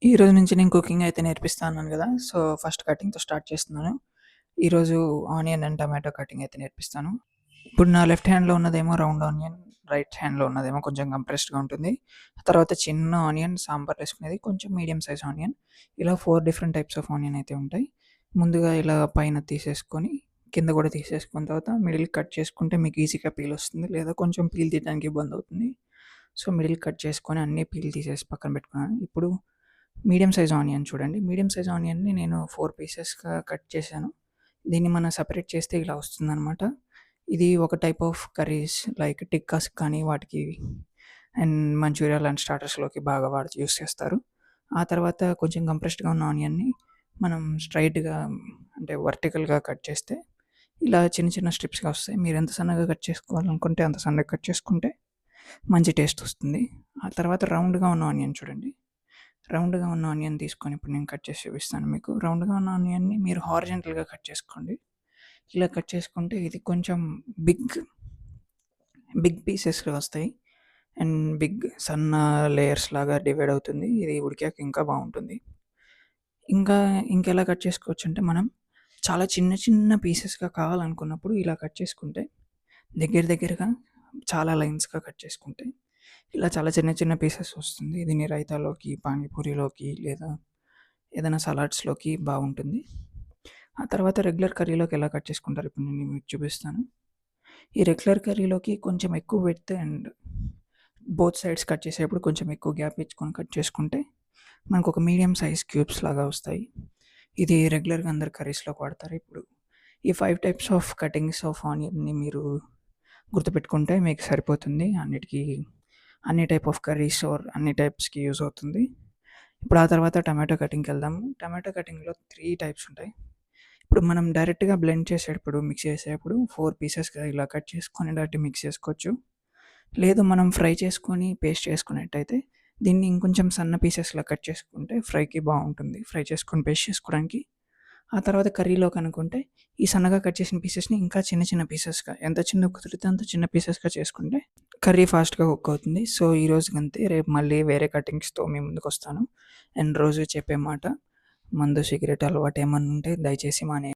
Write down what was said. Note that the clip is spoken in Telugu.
ఈరోజు నుంచి నేను కుకింగ్ అయితే నేర్పిస్తా అన్నాను గదా! సో, ఫస్ట్ కటింగ్‌తో స్టార్ట్ చేస్తున్నాను. ఈరోజు ఆనియన్ అండ్ టమాటో కటింగ్ అయితే నేర్పిస్తాను. ఇప్పుడు నా లెఫ్ట్ హ్యాండ్‌లో ఉన్నదేమో రౌండ్ ఆనియన్, రైట్ హ్యాండ్‌లో ఉన్నదేమో కొంచెం కంప్రెస్డ్‌గా ఉంటుంది. తర్వాత చిన్న ఆనియన్ సాంబార్‌లో ఏసుకునేది, కొంచెం మీడియం సైజ్ ఆనియన్. ఇలా 4 డిఫరెంట్ టైప్స్ ఆఫ్ ఆనియన్ అయితే ఉంటాయి. ముందుగా ఇలా పైన తీసేసుకొని, కింద గూడా తీసేసుకున్న తర్వాత మిడిల్ కట్ చేసుకుంటే మీకు ఈజీగా పీల్ వస్తుంది. లేదా కొంచెం పీల్ తీయడానికి ఇబ్బందవుతుంది. సో, మిడిల్ కట్ చేసుకొని అన్నీ పీల్ తీసేసి పక్కన పెట్టుకున్నాను. ఇప్పుడు మీడియం సైజ్ ఆనియన్ చూడండి. మీడియం సైజ్ ఆనియన్‌ని నేను 4 పీసెస్‌గా కట్ చేశాను. దీన్ని మనం సెపరేట్ చేస్తే ఇలా వస్తుందనమాట. ఇది ఒక type of curries like tikkas కానీ వాటికి అండ్ మంచూరియా లాంటి స్టార్టర్స్‌లోకి బాగా యూజ్ చేస్తారు. ఆ తర్వాత కొంచెం కంప్రెస్డ్‌గా ఉన్న ఆనియన్‌ని మనం స్ట్రెయిట్‌గా అంటే వర్టికల్‌గా కట్ చేస్తే ఇలా చిన్న చిన్న స్ట్రిప్స్‌గా వస్తాయి. మీరు ఎంత సన్నగా కట్ చేసుకోవాలనుకుంటే అంత సన్నగా కట్ చేసుకుంటే మంచి టేస్ట్ వస్తుంది. ఆ తర్వాత రౌండ్‌గా ఉన్న ఆనియన్ చూడండి. రౌండ్‌గా ఉన్న ఆనియన్ తీసుకొని ఇప్పుడు నేను కట్ చేసి చూపిస్తాను మీకు. రౌండ్‌గా ఉన్న ఆనియన్‌ని మీరు హారిజాంటల్‌గా కట్ చేసుకోండి. ఇలా కట్ చేసుకుంటే ఇది కొంచెం బిగ్, బిగ్ పీసెస్‌గా వస్తాయి. అండ్ సన్న లేయర్స్ లాగా డివైడ్ అవుతుంది. ఇది ఉడికాక ఇంకా బావుంటుంది. ఇంకా ఇంకెలా కట్ చేసుకోవచ్చంటే మనం చాలా చిన్న చిన్న పీసెస్‌గా కావాలనుకున్నప్పుడు ఇలా కట్ చేసుకుంటే దగ్గరగా చాలా లైన్స్‌గా కట్ చేసుకుంటే ఇలా చాలా చిన్న చిన్న పీసెస్ వస్తుంది. దీన్ని రైతాలోకి, పానీపూరిలోకి లేదా ఏదైనా సలాడ్స్‌లోకి బాగుంటుంది. ఆ తర్వాత రెగ్యులర్ కర్రీలోకి ఎలా కట్ చేసుకుంటారో ఇప్పుడు నేను మీకు చూపిస్తాను. ఈ రెగ్యులర్ కర్రీలోకి కొంచెం ఎక్కువ width and both sides cut చేసేటప్పుడు కొంచెం ఎక్కువ గ్యాప్ ఇచ్చుకొని కట్ చేసుకుంటే మనకొక మీడియం సైజ్ క్యూబ్స్ లాగా వస్తాయి. ఇది రెగ్యులర్‌గా అందరూ కర్రీస్‌లోకి వాడతారు. ఇప్పుడు ఈ 5 టైప్స్ ఆఫ్ కటింగ్స్ ఆఫ్ ఆనియన్‌ని మీరు గుర్తుపెట్టుకుంటే మీకు సరిపోతుంది. అన్ని టైప్ ఆఫ్ కర్రీస్ ఆర్ అన్ని టైప్స్‌కి యూజ్ అవుతుంది. ఇప్పుడు ఆ తర్వాత టమాటో కటింగ్‌కెళ్దాము. టమాటో కటింగ్‌లో 3 టైప్స్ ఉంటాయి. ఇప్పుడు మనం డైరెక్ట్‌గా బ్లెండ్ చేసేటప్పుడు, మిక్స్ చేసేటప్పుడు 4 పీసెస్‌గా ఇలా కట్ చేసుకొని డైరెక్ట్‌గా మిక్స్ చేసుకోవచ్చు. లేదు మనం ఫ్రై చేసుకొని పేస్ట్ చేసుకున్నట్టయితే దీన్ని ఇంకొంచెం సన్న పీసెస్‌లా కట్ చేసుకుంటే ఫ్రైకి బావుంటుంది. ఫ్రై చేసుకొని పేస్ట్ చేసుకోవడానికి. ఆ తర్వాత కర్రీలోకనుకుంటే ఈ సన్నగా కట్ చేసిన పీసెస్‌ని ఇంకా చిన్న చిన్న పీసెస్‌గా ఎంత చిన్నగా కుదిరితే అంత చిన్న పీసెస్‌గా చేసుకుంటే కర్రీ ఫాస్ట్‌గా కుక్ అవుతుంది. సో, ఈ రోజుకంతే. రేపు మళ్ళీ వేరే కటింగ్స్‌తో మీ ముందుకొస్తాను. అండ్ రోజు చెప్పే మాట మందు, సిగరెట్ అలవాటు ఏమన్నా ఉంటే దయచేసి మానేయండి.